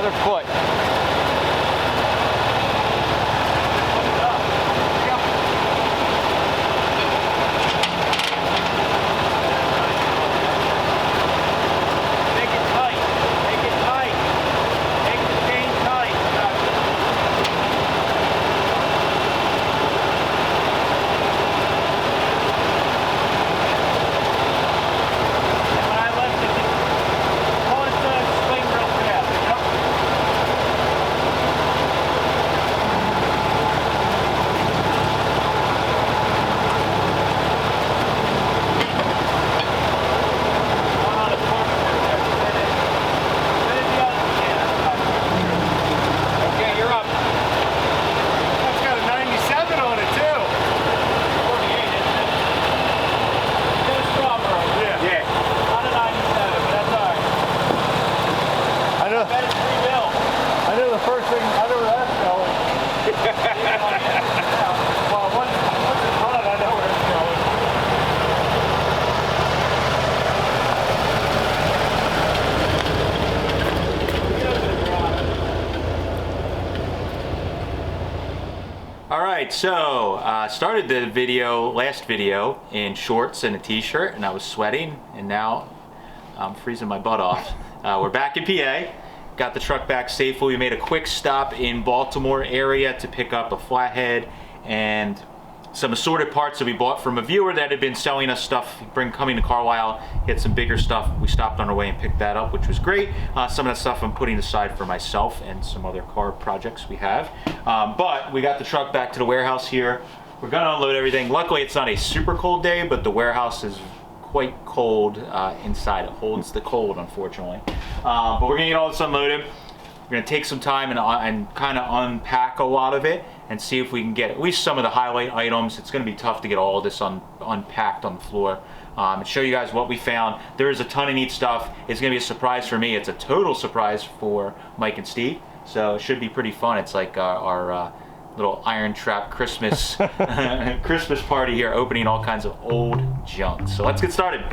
other foot. Alright, so started the last video in shorts and a t-shirt, and I was sweating, and now I'm freezing my butt off. We're back in PA, got the truck back safely. We made a quick stop in Baltimore area to pick up a Flathead and some assorted parts that we bought from a viewer that had been selling us stuff, coming to Carlisle, get some bigger stuff. We stopped on our way and picked that up, which was great. Some of that stuff I'm putting aside for myself and some other car projects we have. But we got the truck back to the warehouse here. We're gonna unload everything. Luckily it's not a super cold day, but the warehouse is quite cold inside. It holds the cold, unfortunately. But we're gonna get all this unloaded. We're gonna take some time and kind of unpack a lot of it and see if we can get at least some of the highlight items. It's gonna be tough to get all of this unpacked on the floor. And show you guys what we found. There is a ton of neat stuff. It's gonna be a surprise for me. It's a total surprise for Mike and Steve. So it should be pretty fun. It's like our little IronTrap Christmas Christmas party here, opening all kinds of old junk. So let's get started.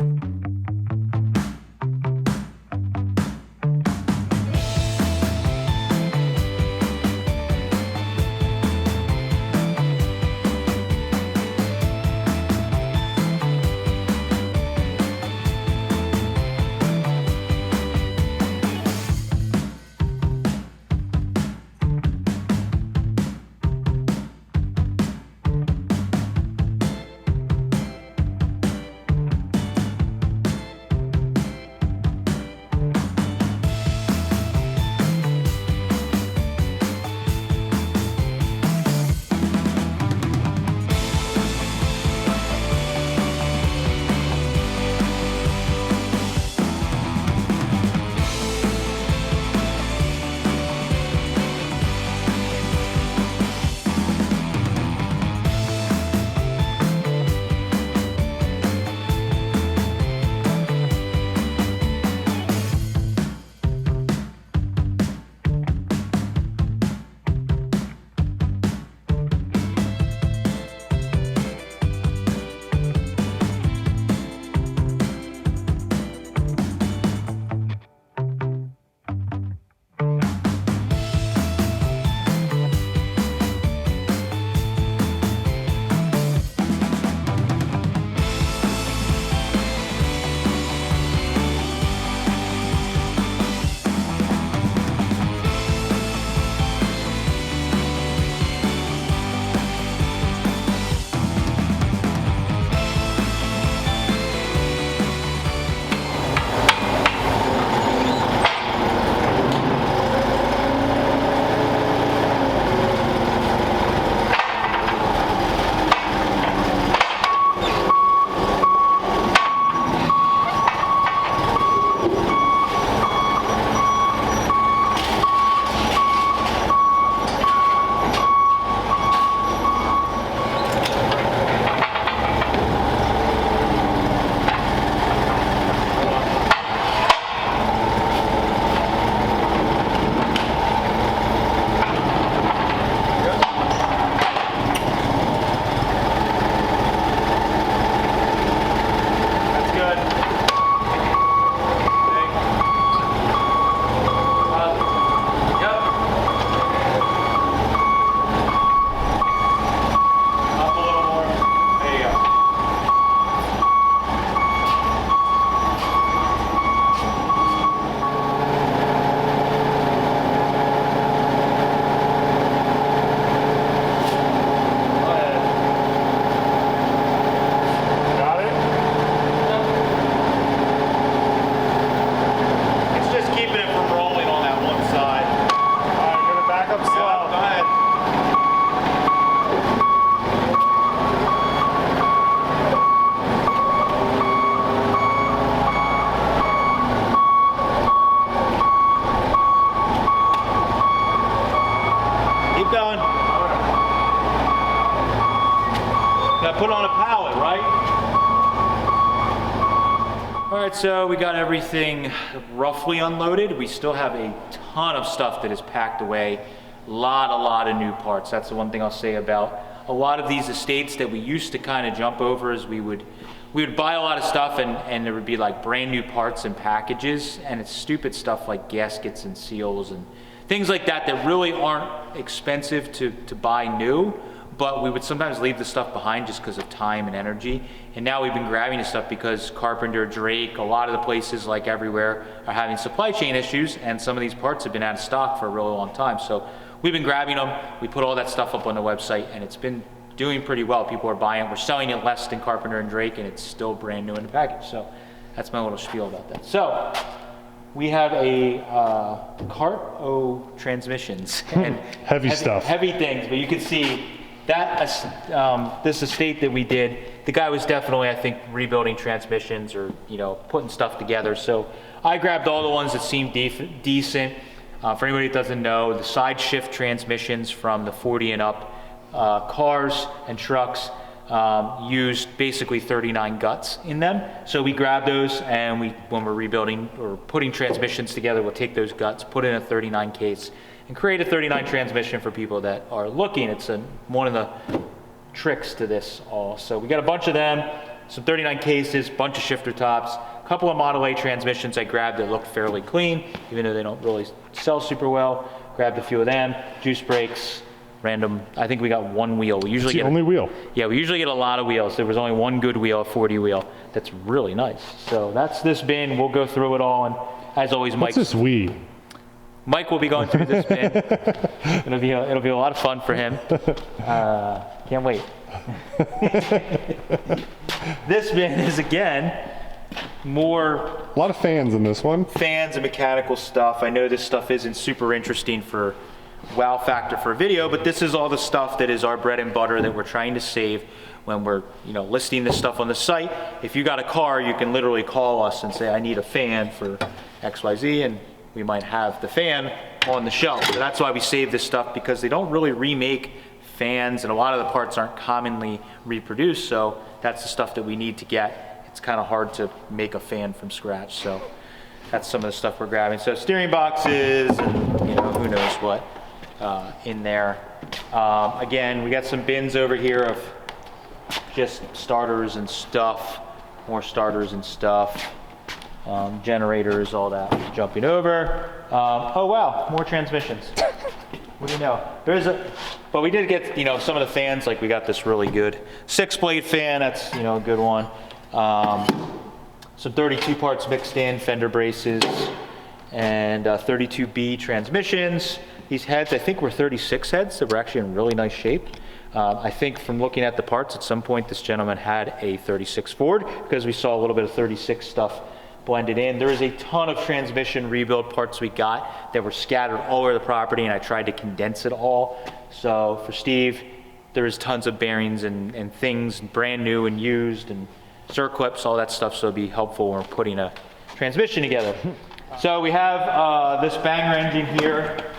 Keep going. Gotta put on a pallet, right? All right, so we got everything roughly unloaded. We still have a ton of stuff that is packed away. A lot of new parts. That's the one thing I'll say about a lot of these estates that we used to kind of jump over is we would buy a lot of stuff and there would be like brand new parts and packages, and it's stupid stuff like gaskets and seals and things like that that really aren't expensive to buy new, but we would sometimes leave the stuff behind just because of time and energy. And now we've been grabbing this stuff because Carpenter, Drake, a lot of the places like everywhere are having supply chain issues, and some of these parts have been out of stock for a really long time. So we've been grabbing them. We put all that stuff up on the website and it's been doing pretty well. People are buying it. We're selling it less than Carpenter and Drake, and it's still brand new in the package. So that's my little spiel about that. So we have a Cart-O transmissions and heavy stuff, heavy things, but you can see that this estate that we did, the guy was definitely, I think, rebuilding transmissions or putting stuff together. So I grabbed all the ones that seemed decent. For anybody that doesn't know, the side shift transmissions from the 40 and up cars and trucks used basically 39 guts in them. So we grab those, and when we're rebuilding or putting transmissions together, we'll take those guts, put in a 39 case, and create a 39 transmission for people that are looking. It's one of the tricks to this all. So we got a bunch of them, some 39 cases, bunch of shifter tops, a couple of Model A transmissions I grabbed that looked fairly clean, even though they don't really sell super well. Grabbed a few of them, juice brakes, random. I think we got one wheel. We usually get only wheel. Yeah, we usually get a lot of wheels. There was only one good wheel, a 40 wheel. That's really nice. So that's this bin. We'll go through it all, and as always, Mike. What's this we? Mike will be going through this bin. It'll be a lot of fun for him. Can't wait. This bin is again more. A lot of fans in this one. Fans and mechanical stuff. I know this stuff isn't super interesting for wow factor for a video, but this is all the stuff that is our bread and butter that we're trying to save when we're listing this stuff on the site. If you got a car, you can literally call us and say, I need a fan for XYZ, and we might have the fan on the shelf. So that's why we save this stuff, because they don't really remake fans and a lot of the parts aren't commonly reproduced. So that's the stuff that we need to get. It's kind of hard to make a fan from scratch. So that's some of the stuff we're grabbing. So steering boxes and who knows what in there. Again, we got some bins over here of just starters and stuff, more starters and stuff. Generators, all that. Jumping over. Oh wow, more transmissions. What do you know? But we did get some of the fans. Like we got this really good 6-blade fan. That's a good one. Some 32 parts mixed in, fender braces, and 32B transmissions. These heads, I think, were 36 heads that were actually in really nice shape. I think from looking at the parts, at some point this gentleman had a 36 Ford, because we saw a little bit of 36 stuff blended in. There is a ton of transmission rebuild parts we got that were scattered all over the property, and I tried to condense it all. So for Steve, there is tons of bearings and things, brand new and used, and circlips, all that stuff, so it'll be helpful when we're putting a transmission together. So we have this banger engine here.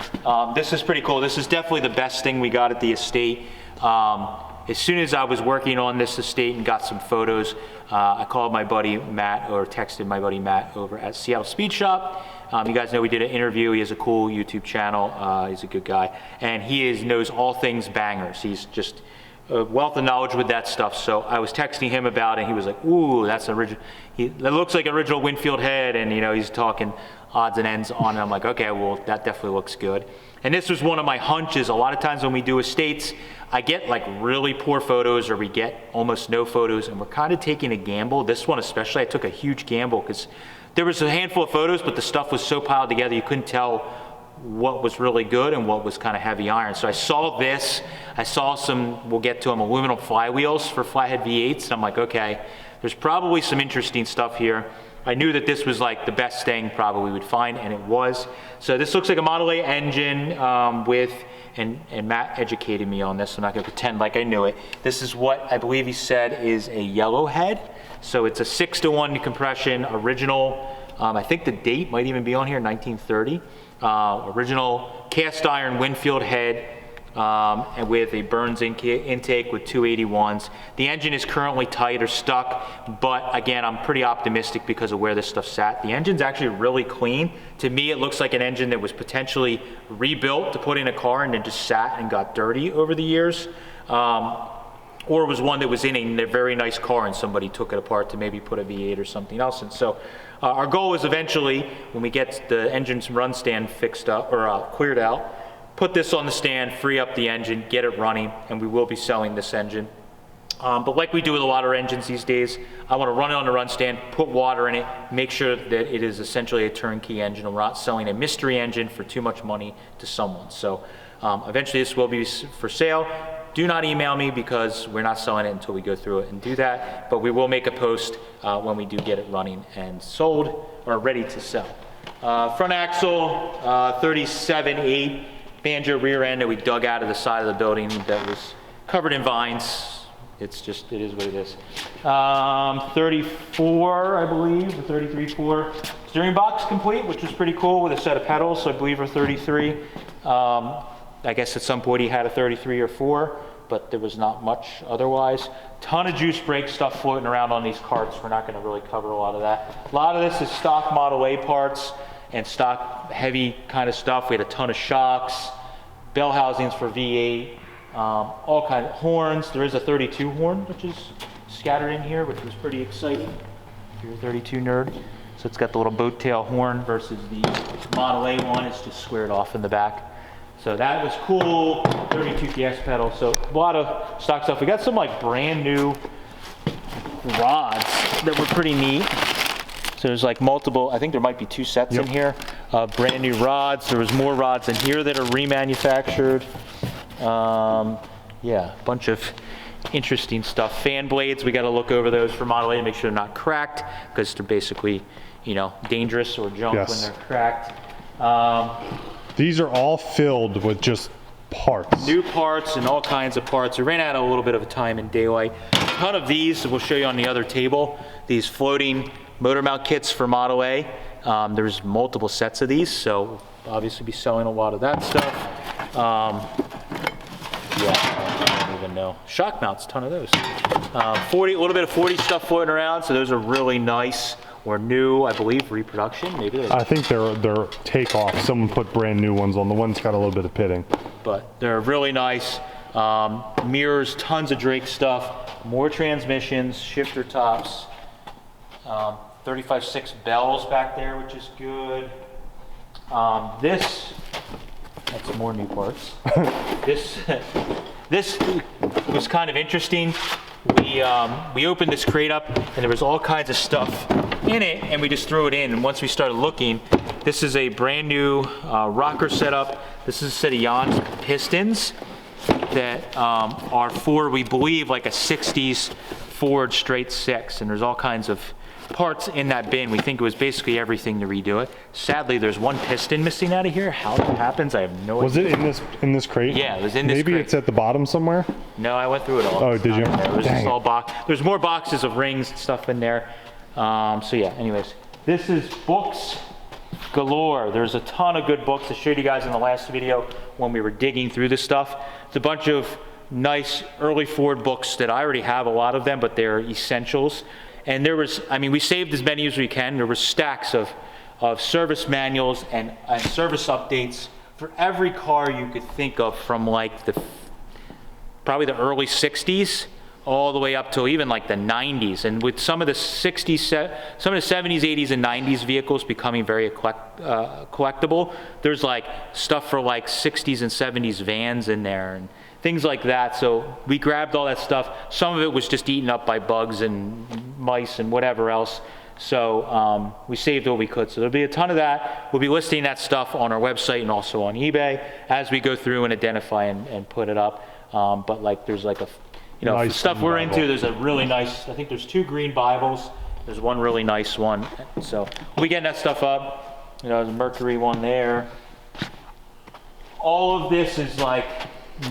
This is pretty cool. This is definitely the best thing we got at the estate. As soon as I was working on this estate and got some photos, I called my buddy Matt, or texted my buddy Matt over at Seattle Speed Shop. You guys know we did an interview. He has a cool YouTube channel. He's a good guy, and he knows all things bangers. He's just a wealth of knowledge with that stuff. So I was texting him about it, and he was like, ooh, that's original. That looks like an original Winfield head, and he's talking odds and ends on it. I'm like, okay, well, that definitely looks good. And this was one of my hunches. A lot of times when we do estates, I get like really poor photos, or we get almost no photos, and we're kind of taking a gamble. This one especially, I took a huge gamble because there was a handful of photos, but the stuff was so piled together you couldn't tell what was really good and what was kind of heavy iron. So I saw this, I saw some, we'll get to them, aluminum flywheels for Flathead V8s, and I'm like, okay, there's probably some interesting stuff here. I knew that this was like the best thing probably we would find, and it was. So this looks like a Model A engine and Matt educated me on this. I'm not gonna pretend like I knew it. This is what I believe he said is a yellow head. So it's a 6-to-1 compression, original, I think the date might even be on here, 1930. Original cast iron Winfield head. and with a Burns intake with 281s. The engine is currently tight or stuck, but again, I'm pretty optimistic because of where this stuff sat. The engine's actually really clean. To me, it looks like an engine that was potentially rebuilt to put in a car and then just sat and got dirty over the years. Or was one that was in a very nice car and somebody took it apart to maybe put a V8 or something else in. So our goal is eventually, when we get the engine's run stand fixed up or cleared out, put this on the stand, free up the engine, get it running, and we will be selling this engine. But like we do with a lot of engines these days, I want to run it on the run stand, put water in it, make sure that it is essentially a turnkey engine. I'm not selling a mystery engine for too much money to someone. So eventually this will be for sale. Do not email me because we're not selling it until we go through it and do that, but we will make a post when we do get it running and sold or ready to sell. Front axle, 37.8 banjo rear end that we dug out of the side of the building that was covered in vines. It is what it is. 34, I believe, or 33.4. Steering box complete, which was pretty cool with a set of pedals, so I believe are 33. I guess at some point he had a 33 or 4, but there was not much otherwise. Ton of juice brake stuff floating around on these carts. We're not going to really cover a lot of that. A lot of this is stock Model A parts and stock heavy kind of stuff. We had a ton of shocks, bell housings for V8, all kinds of horns. There is a 32 horn, which is scattered in here, which was pretty exciting if you're a 32 nerd. So it's got the little boat tail horn versus the Model A one. It's just squared off in the back. So that was cool. 32 gas pedal. So a lot of stock stuff. We got some like brand new rods that were pretty neat. So there's like multiple, I think there might be 2 sets in here of brand new rods. There was more rods in here that are remanufactured. Yeah, a bunch of interesting stuff. Fan blades, we got to look over those for Model A to make sure they're not cracked because they're basically, you know, dangerous or junk when they're cracked. These are all filled with just parts. New parts and all kinds of parts. We ran out of a little bit of a time in daylight. A ton of these, we'll show you on the other table, these floating motor mount kits for Model A. There's multiple sets of these, so we'll obviously be selling a lot of that stuff. Yeah, I don't even know. Shock mounts, ton of those. A little bit of 40 stuff floating around, so those are really nice. Or new, I believe, reproduction. Maybe I think they're takeoff. Someone put brand new ones on. The one's got a little bit of pitting. But they're really nice. Mirrors, tons of Drake stuff, more transmissions, shifter tops, 35.6 bells back there, which is good. That's more new parts. This was kind of interesting. We opened this crate up and there was all kinds of stuff in it, and we just threw it in. And once we started looking, this is a brand new rocker setup. This is a set of Jan's pistons that are for, we believe, like a 60s Ford straight 6, and there's all kinds of parts in that bin. We think it was basically everything to redo it. Sadly, there's one piston missing out of here. How that happens, I have no idea. Was it in this crate? Yeah, it was in this crate. Maybe it's at the bottom somewhere? No, I went through it all. Oh, did you? It was just all box. There's more boxes of rings and stuff in there. So yeah, anyways, this is books galore. There's a ton of good books. I showed you guys in the last video when we were digging through this stuff. It's a bunch of nice early Ford books that I already have a lot of them, but they're essentials. And there was, I mean, we saved as many as we can. There were stacks of service manuals and service updates for every car you could think of, from like probably the early 60s all the way up to even like the 90s. And with some of the 60s, some of the 70s, 80s, and 90s vehicles becoming very collectible, there's like stuff for like 60s and 70s vans in there and things like that. So we grabbed all that stuff. Some of it was just eaten up by bugs and mice and whatever else. So we saved what we could. So there'll be a ton of that. We'll be listing that stuff on our website and also on eBay as we go through and identify and put it up. But like there's like a, you know, nice stuff we're Bible. Into, there's a really nice, I think there's 2 green Bibles. There's one really nice one. So we'll be getting that stuff up. You know, there's a Mercury one there. All of this is like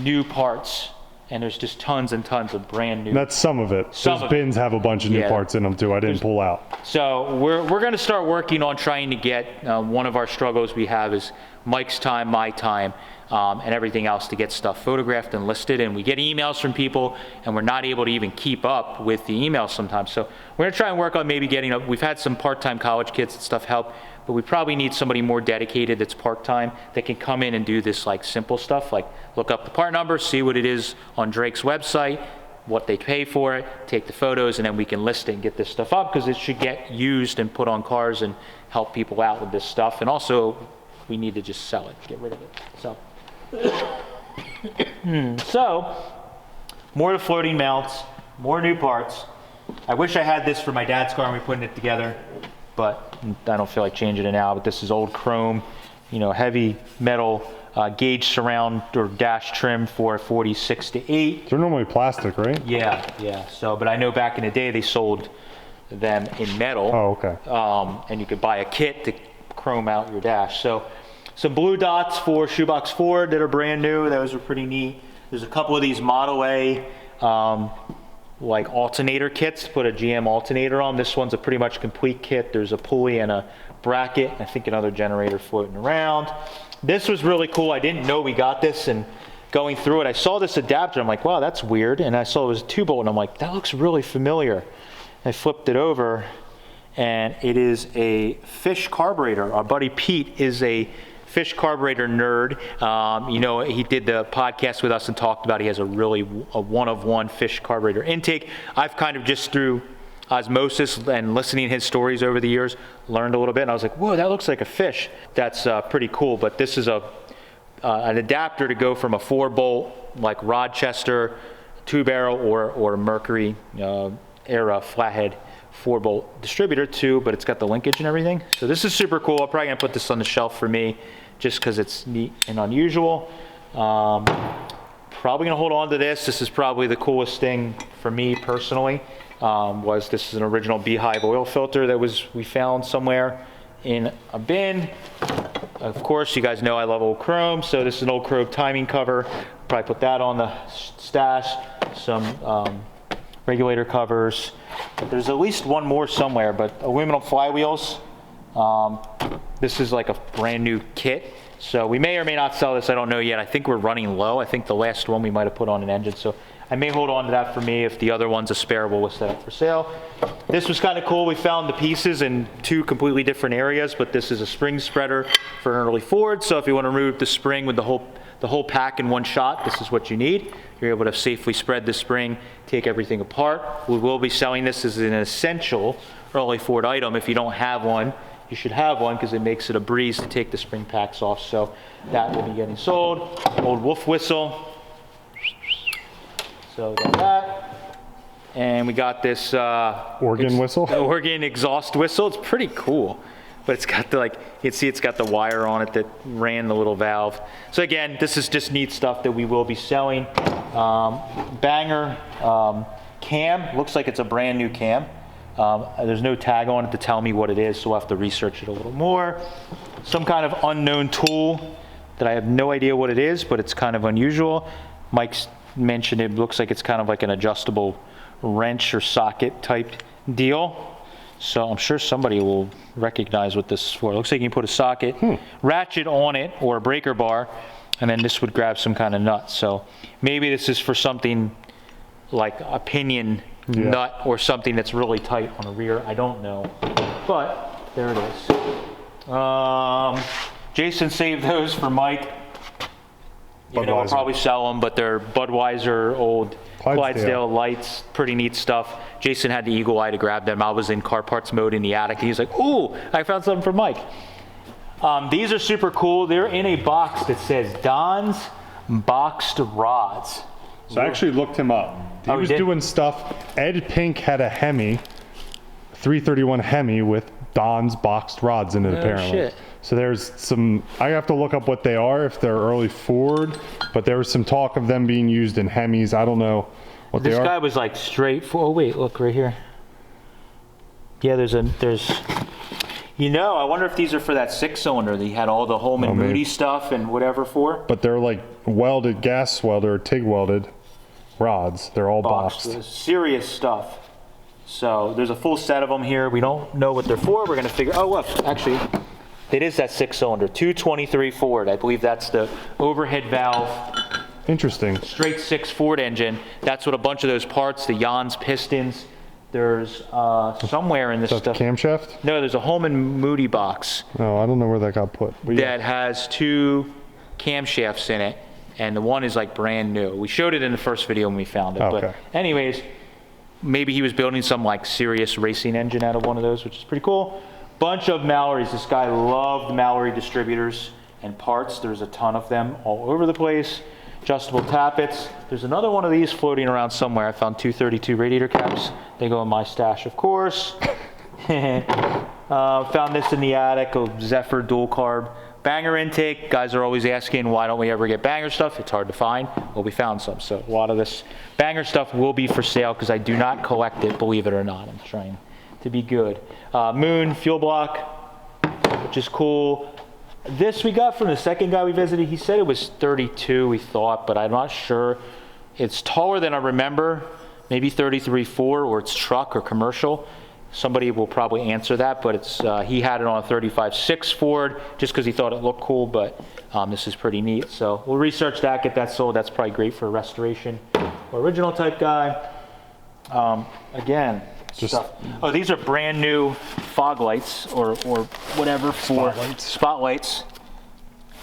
new parts. and there's just tons and tons of brand new. That's some of it. Some Those of bins have a bunch of new Yeah. parts in them too. I didn't pull out. So we're going to start working on trying to get, one of our struggles we have is Mike's time, my time, and everything else to get stuff photographed and listed. And we get emails from people, and we're not able to even keep up with the emails sometimes. So we're going to try and work on maybe getting up. We've had some part-time college kids and stuff help, but we probably need somebody more dedicated that's part-time that can come in and do this like simple stuff, like look up the part number, see what it is on Drake's website, what they pay for it, take the photos, and then we can list it and get this stuff up, because it should get used and put on cars and help people out with this stuff. And also, we need to just sell it, get rid of it. So, more of the floating mounts, more new parts. I wish I had this for my dad's car and we putting it together, but I don't feel like changing it now. But this is old chrome, you know, heavy metal gauge surround or dash trim for 46 to 8. They're normally plastic, right? Yeah. So, but I know back in the day they sold them in metal. Oh, okay. And you could buy a kit to chrome out your dash. So, some blue dots for Shoebox Ford that are brand new. Those are pretty neat. There's a couple of these Model A like alternator kits to put a GM alternator on. This one's a pretty much complete kit. There's a pulley and a bracket. I think another generator floating around. This was really cool. I didn't know we got this, and going through it, I saw this adapter. I'm like, wow, that's weird. And I saw it was a 2-bolt, and I'm like, that looks really familiar. I flipped it over, and it is a fish carburetor. Our buddy Pete is a fish carburetor nerd. You know, he did the podcast with us and talked about he has a one-of-one fish carburetor intake. I've kind of just through osmosis and listening to his stories over the years learned a little bit, and I was like, whoa, that looks like a fish. That's pretty cool. But this is an adapter to go from a 4-bolt like Rochester 2-barrel or Mercury era Flathead 4-bolt distributor to, but it's got the linkage and everything. So this is super cool. I'm probably gonna put this on the shelf for me just because it's neat and unusual. Probably gonna hold on to this. This is probably the coolest thing for me personally. This is an original Beehive oil filter that we found somewhere in a bin. Of course, you guys know I love old chrome, so this is an old chrome timing cover. Probably put that on the stash. Some regulator covers. There's at least one more somewhere, but aluminum flywheels. This is like a brand new kit. So we may or may not sell this, I don't know yet. I think we're running low. I think the last one we might have put on an engine, so I may hold on to that for me. If the other one's a spare, we'll set up for sale. This was kind of cool. We found the pieces in 2 completely different areas, but this is a spring spreader for an early Ford. So if you want to remove the spring with the whole pack in one shot, this is what you need. You're able to safely spread the spring, take everything apart. We will be selling this as an essential early Ford item. If you don't have one, you should have one, because it makes it a breeze to take the spring packs off. So that will be getting sold. Old wolf whistle. So we got that. And we got this organ whistle. Organ exhaust whistle. It's pretty cool. But it's got the, like, you can see it's got the wire on it that ran the little valve. So again, this is just neat stuff that we will be selling. Banger cam. Looks like it's a brand new cam. There's no tag on it to tell me what it is, so we'll have to research it a little more. Some kind of unknown tool that I have no idea what it is, but it's kind of unusual. Mike's mentioned it looks like it's kind of like an adjustable wrench or socket type deal. So I'm sure somebody will recognize what this is for. It looks like you can put a socket, ratchet on it, or a breaker bar, and then this would grab some kind of nut. So maybe this is for something like a pinion nut or something that's really tight on the rear. I don't know, but there it is. Jason saved those for Mike. You know, I'll probably sell them, but they're Budweiser old Clydesdale lights, pretty neat stuff. Jason had the eagle eye to grab them. I was in car parts mode in the attic, and he's like, ooh, I found something for Mike. These are super cool. They're in a box that says Don's Boxed Rods. So I actually looked him up. He was doing stuff. Ed Pink had a Hemi, 331 Hemi with Don's boxed rods in it, apparently. Shit. So there's some, I have to look up what they are, if they're early Ford, but there was some talk of them being used in Hemis. I don't know what they are. This guy was like straight for, oh wait, look right here. Yeah, there's, you know, I wonder if these are for that 6-cylinder that he had all the Holman Moody stuff and whatever for. But they're like welded, gas welded or TIG welded. rods. They're all boxed. Serious stuff. So there's a full set of them here. We don't know what they're for. We're gonna figure, oh look, actually, it is that 6-cylinder, 223 Ford. I believe that's the overhead valve. Interesting. Straight 6 Ford engine. That's what a bunch of those parts, the Jans pistons, there's somewhere in this stuff. Camshaft? No, there's a Holman Moody box. Oh, I don't know where that got put. That has 2 camshafts in it, and the one is like brand new. We showed it in the first video when we found it. Okay. But anyways, maybe he was building some like serious racing engine out of one of those, which is pretty cool. Bunch of Mallory's. This guy loved Mallory distributors and parts. There's a ton of them all over the place. Adjustable tappets. There's another one of these floating around somewhere. I found 232 radiator caps. They go in my stash, of course. Found this in the attic, a Zephyr dual carb. Banger intake. Guys are always asking, why don't we ever get Banger stuff? It's hard to find. Well, we found some. So a lot of this Banger stuff will be for sale because I do not collect it, believe it or not. I'm trying to be good. Moon fuel block, which is cool. This we got from the second guy we visited. He said it was 32, we thought, but I'm not sure. It's taller than I remember, maybe 33.4, or it's truck or commercial. Somebody will probably answer that, but it's he had it on a 35.6 Ford just because he thought it looked cool, but this is pretty neat. So we'll research that, get that sold. That's probably great for a restoration or original type guy. Again, stuff. Oh, these are brand new fog lights or whatever for spotlights.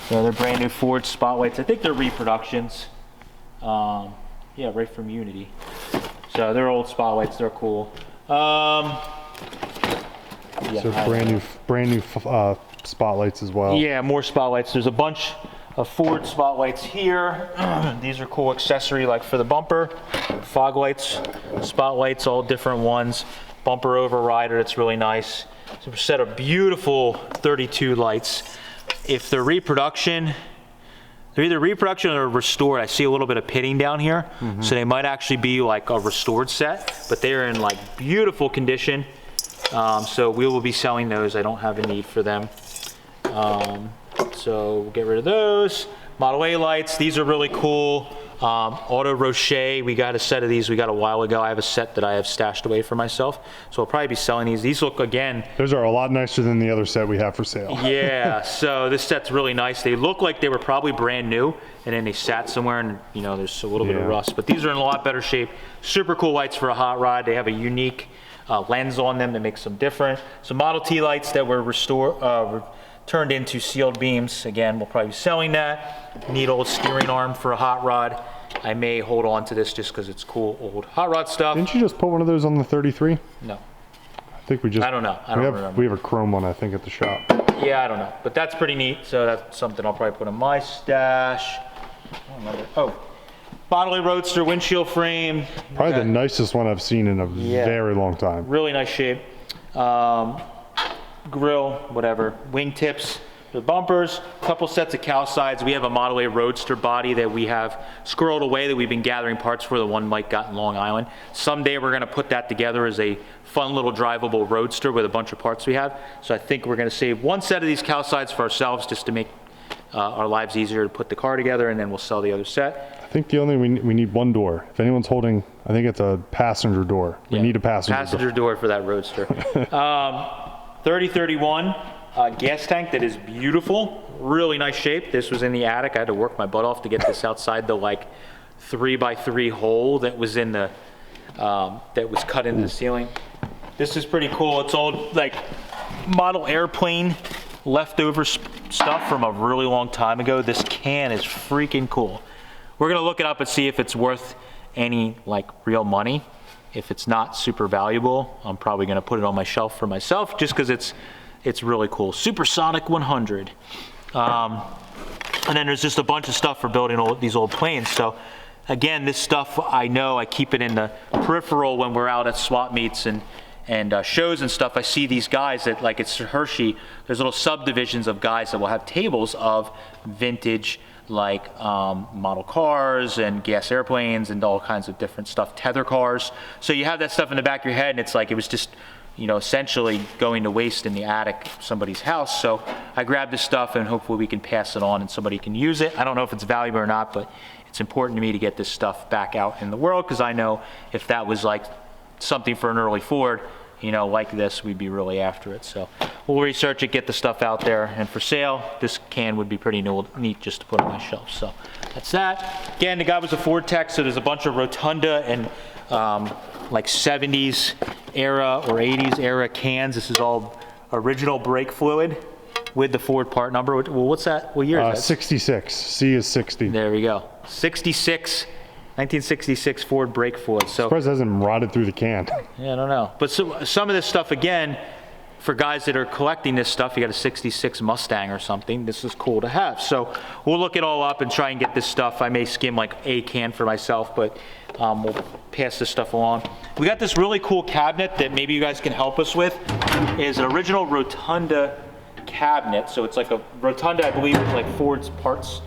So they're brand new Ford spotlights. I think they're reproductions. Yeah, right from Unity. So they're old spotlights. They're cool. Yeah, so brand new spotlights as well. Yeah, more spotlights. There's a bunch of Ford spotlights here. These are cool accessory like for the bumper. Fog lights, spotlights, all different ones. Bumper overrider, it's really nice. So a set of beautiful 32 lights. If they're reproduction, they're either reproduction or restored. I see a little bit of pitting down here. So they might actually be like a restored set, but they're in like beautiful condition. So we will be selling those. I don't have a need for them. So we'll get rid of those. Model A lights, these are really cool. Auto Rocher, we got a set of these we got a while ago. I have a set that I have stashed away for myself. So I'll probably be selling these. These look, again. Those are a lot nicer than the other set we have for sale. Yeah, so this set's really nice. They look like they were probably brand new, and then they sat somewhere and, you know, there's a little bit of rust. But these are in a lot better shape. Super cool lights for a hot rod. They have a unique lens on them that makes them different. Some Model T lights that were turned into sealed beams. Again, we'll probably be selling that. Neat old steering arm for a hot rod. I may hold on to this just because it's cool old hot rod stuff. Didn't you just put one of those on the 33? No. I think we just. I don't know. I don't remember. We have a chrome one, I think, at the shop. Yeah, I don't know. But that's pretty neat. So that's something I'll probably put in my stash. I don't remember. Oh, Model A Roadster windshield frame. Probably the nicest one I've seen in a very long time. Really nice shape. Grill, whatever. Wingtips. The bumpers, a couple sets of cow sides. We have a Model A Roadster body that we have squirreled away that we've been gathering parts for. The one Mike got in Long Island. Someday we're going to put that together as a fun little drivable Roadster with a bunch of parts we have. So I think we're going to save one set of these cow sides for ourselves just to make our lives easier to put the car together, and then we'll sell the other set. I think the only we need one door. If anyone's holding, I think it's a passenger door. We need a passenger door for that Roadster. 3031. Gas tank that is beautiful, really nice shape. This was in the attic. I had to work my butt off to get this outside the like 3x3 hole that was in the that was cut into the ceiling. This is pretty cool. It's old like model airplane leftover stuff from a really long time ago. This can is freaking cool. We're gonna look it up and see if it's worth any like real money. If it's not super valuable, I'm probably gonna put it on my shelf for myself just because it's really cool. Supersonic 100. And then there's just a bunch of stuff for building these old planes. So again, this stuff, I know I keep it in the peripheral when we're out at swap meets and shows and stuff. I see these guys that, like it's Hershey, there's little subdivisions of guys that will have tables of vintage like model cars and gas airplanes and all kinds of different stuff, tether cars. So you have that stuff in the back of your head and it's like, it was just you know, essentially going to waste in the attic of somebody's house. So I grabbed this stuff and hopefully we can pass it on and somebody can use it. I don't know if it's valuable or not, but it's important to me to get this stuff back out in the world, because I know if that was like something for an early Ford, you know, like this, we'd be really after it. So we'll research it, get the stuff out there, and for sale, this can would be pretty neat just to put on my shelf. So that's that. Again, the guy was a Ford tech, so there's a bunch of Rotunda and like 70s era or 80s era cans. This is all original brake fluid with the Ford part number. Well, what's that? What year is that? 66. C is 60. There we go. 1966 Ford brake fluid. So surprised it hasn't rotted through the can. Yeah, I don't know. But so, some of this stuff, again, for guys that are collecting this stuff, you got a 66 Mustang or something, this is cool to have. So we'll look it all up and try and get this stuff. I may skim like a can for myself, but we'll pass this stuff along. We got this really cool cabinet that maybe you guys can help us with. Is an original Rotunda cabinet. So it's like a Rotunda, I believe, is like Ford's parts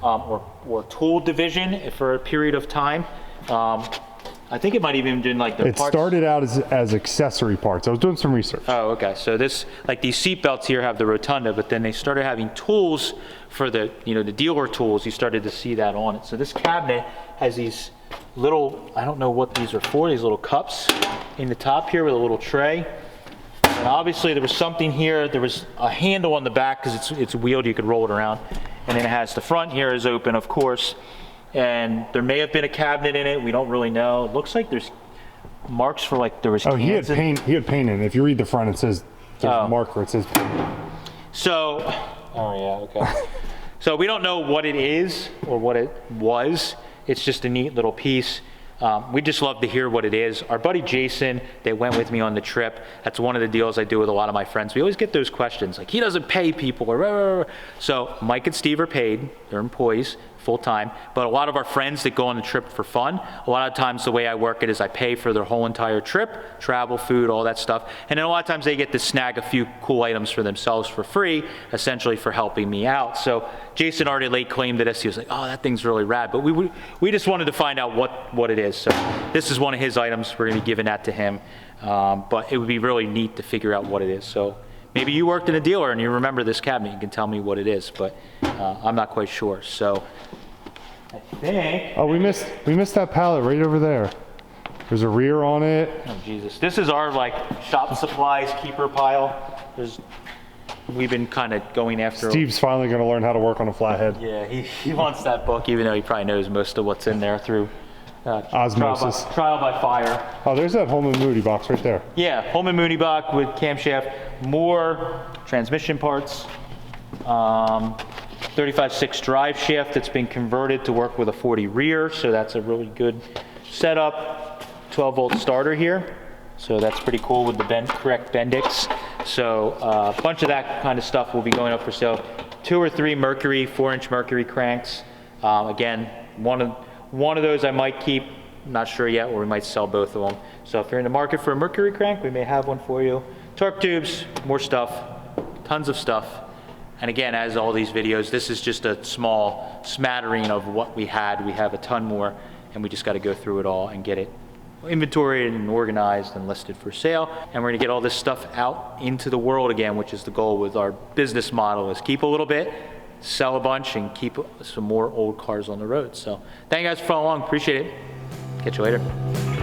or tool division for a period of time. I think it might even been like the parts. It started out as accessory parts. I was doing some research. Oh, okay. So this, like these seat belts here have the Rotunda, but then they started having tools for the, you know, the dealer tools. You started to see that on it. So this cabinet has these little, I don't know what these are for, these little cups in the top here with a little tray. And obviously there was something here. There was a handle on the back because it's wheeled. You could roll it around. And then it has the front here is open, of course. And there may have been a cabinet in it. We don't really know. It looks like there's marks for like there was. Oh, he had paint. He had paint in it. If you read the front, it says there's a marker. It says paint. So, oh yeah, okay. So we don't know what it is or what it was. It's just a neat little piece. We just love to hear what it is. Our buddy Jason, that went with me on the trip, that's one of the deals I do with a lot of my friends. We always get those questions, like he doesn't pay people, or so Mike and Steve are paid, they're employees, full-time, but a lot of our friends that go on the trip for fun, a lot of times the way I work it is I pay for their whole entire trip, travel, food, all that stuff, and then a lot of times they get to snag a few cool items for themselves for free, essentially for helping me out. So Jason already laid claim to this. He was like, oh, that thing's really rad, but we just wanted to find out what it is. So this is one of his items. We're gonna be giving that to him, but it would be really neat to figure out what it is. So maybe you worked in a dealer and you remember this cabinet, you can tell me what it is, but I'm not quite sure. So I think. Oh, we missed that pallet right over there. There's a rear on it. Oh Jesus! This is our like shop supplies keeper pile. We've been kind of going after. Steve's finally going to learn how to work on a Flathead. Yeah, he wants that book, even though he probably knows most of what's in there through osmosis. Trial by fire. Oh, there's that Holman Moody box right there. Yeah, Holman Moody box with camshaft, more transmission parts, 35/6 drive shaft that's been converted to work with a 40 rear, so that's a really good setup. 12-volt starter here, so that's pretty cool with the correct Bendix. So a bunch of that kind of stuff will be going up for sale. 2 or 3 Mercury, 4-inch Mercury cranks. Again, one of those I might keep, not sure yet, or we might sell both of them. So if you're in the market for a Mercury crank, we may have one for you. Torque tubes, more stuff, tons of stuff. And again, as all these videos, this is just a small smattering of what we had. We have a ton more, and we just got to go through it all and get it inventoried and organized and listed for sale. And we're gonna get all this stuff out into the world again, which is the goal with our business model, is keep a little bit, sell a bunch, and keep some more old cars on the road. So thank you guys for following along, appreciate it. Catch you later.